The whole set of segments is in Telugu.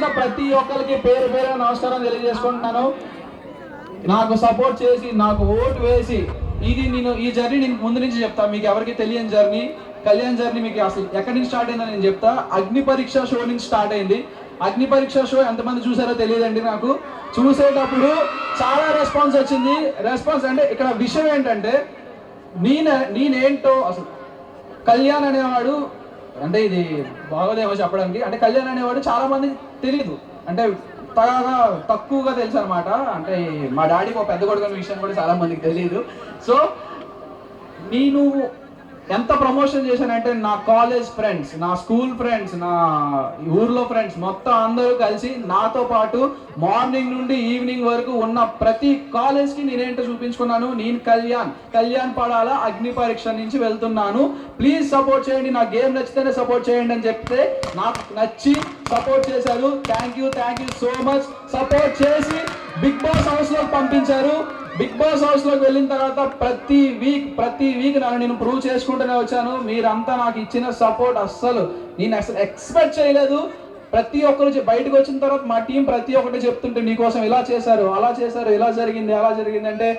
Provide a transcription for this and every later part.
చేసిన ప్రతి ఒక్కరికి పేరు పేరు నమస్కారం తెలియజేసుకుంటున్నాను. నాకు సపోర్ట్ చేసి నాకు ఓటు వేసి ఇది నేను ఈ జర్నీ నేను ముందు నుంచి చెప్తా, మీకు ఎవరికి తెలియని జర్నీ కళ్యాణ్ జర్నీ మీకు అసలు ఎక్కడి నుంచి స్టార్ట్ అయిందని నేను చెప్తా. అగ్ని పరీక్ష షో నుంచి స్టార్ట్ అయింది. అగ్ని పరీక్ష షో ఎంతమంది చూసారో తెలియదండి. నాకు చూసేటప్పుడు చాలా రెస్పాన్స్ వచ్చింది. రెస్పాన్స్ అంటే ఇక్కడ విషయం ఏంటంటే నేనేంటో అసలు కళ్యాణ్ అనేవాడు, అంటే ఇది బాగోదేమో చెప్పడానికి, అంటే కళ్యాణ్ అనేవాడు చాలా మంది తెలియదు, అంటే తక్కువగా తెలుసు అనమాట. అంటే మా డాడీకి ఒక పెద్ద కొడుకు అనే విషయం కూడా చాలా మందికి తెలియదు. సో నేను ఎంత ప్రమోషన్ చేశానంటే నా కాలేజ్ ఫ్రెండ్స్, నా స్కూల్ ఫ్రెండ్స్, నా ఊర్లో ఫ్రెండ్స్ మొత్తం అందరూ కలిసి నాతో పాటు మార్నింగ్ నుండి ఈవినింగ్ వరకు ఉన్న ప్రతి కాలేజ్కి నేనేంటో చూపించుకున్నాను. నేను కళ్యాణ్ పడాల అగ్ని పరీక్ష నుంచి వెళ్తున్నాను, ప్లీజ్ సపోర్ట్ చేయండి, నా గేమ్ నచ్చితేనే సపోర్ట్ చేయండి అని చెప్తే నాకు నచ్చి సపోర్ట్ చేశారు. Thank you so much. Support చేసి బిగ్ బాస్ హౌస్లోకి పంపించారు. బిగ్ బాస్ హౌస్లోకి వెళ్ళిన తర్వాత ప్రతి వీక్ నన్ను నేను ప్రూవ్ చేసుకుంటూనే వచ్చాను. మీరంతా నాకు ఇచ్చిన సపోర్ట్ నేను అసలు ఎక్స్పెక్ట్ చేయలేదు. ప్రతి ఒక్కరు బయటకు వచ్చిన తర్వాత మా టీం ప్రతి ఒక్కటి చెప్తుంటే నీకోసం ఇలా చేశారు, అలా చేశారు, ఇలా జరిగింది, అలా జరిగింది అంటే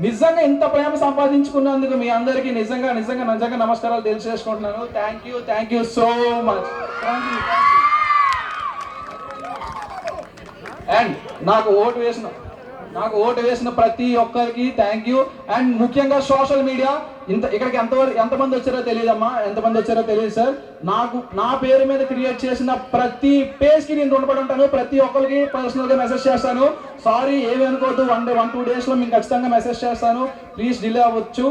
నిజంగా ఇంత ప్రేమ సంపాదించుకున్నందుకు మీ అందరికీ నిజంగా నమస్కారాలు తెలియజేసుకుంటున్నాను. Thank you so much. And నాకు ఓటు వేసిన ప్రతి ఒక్కరికి థ్యాంక్ యూ. అండ్ ముఖ్యంగా సోషల్ మీడియా ఇక్కడికి ఎంతమంది వచ్చారో తెలియదమ్మా, ఎంతమంది వచ్చారో తెలియదు సార్. నా పేరు మీద క్రియేట్ చేసిన ప్రతి పేజ్ కి నేను రుణపడి ఉంటాను. ప్రతి ఒక్కరికి పర్సనల్ గా మెసేజ్ చేస్తాను. సారీ ఏమి అనుకోవద్దు, 1-2 days లో మీకు ఖచ్చితంగా మెసేజ్ చేస్తాను. ప్లీజ్ డిలే అవ్వచ్చు.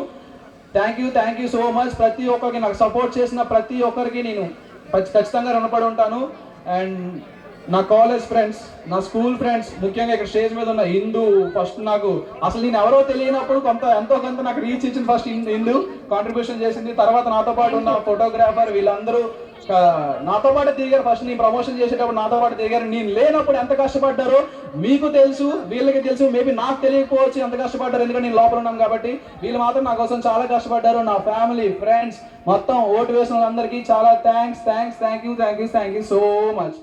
Thank you so much. ప్రతి ఒక్కరికి నాకు సపోర్ట్ చేసిన ప్రతి ఒక్కరికి నేను ఖచ్చితంగా రుణపడి ఉంటాను. అండ్ నా కాలేజ్ ఫ్రెండ్స్, నా స్కూల్ ఫ్రెండ్స్, ముఖ్యంగా ఇక్కడ స్టేజ్ మీద ఉన్న హిందూ, ఫస్ట్ నాకు అసలు నేను ఎవరో తెలియనప్పుడు ఎంతో కొంత నాకు రీచ్ ఇచ్చింది. ఫస్ట్ హిందూ కాంట్రిబ్యూషన్ చేసింది. తర్వాత నాతో పాటు ఉన్న ఫోటోగ్రాఫర్, వీళ్ళందరూ నాతో పాటు తిరిగారు. ఫస్ట్ నేను ప్రమోషన్ చేసేటప్పుడు నాతో పాటు తిరిగారు. నేను లేనప్పుడు ఎంత కష్టపడ్డారో మీకు తెలుసు, వీళ్ళకి తెలుసు. మేబీ నాకు తెలియకపోవచ్చు ఎంత కష్టపడ్డారు, ఎందుకంటే నేను లోపల ఉన్నాను కాబట్టి. వీళ్ళు మాత్రం నా కోసం చాలా కష్టపడ్డారు. నా ఫ్యామిలీ, ఫ్రెండ్స్ మొత్తం ఓటు వేసిన వాళ్ళందరికీ చాలా థ్యాంక్ యూ సో మచ్.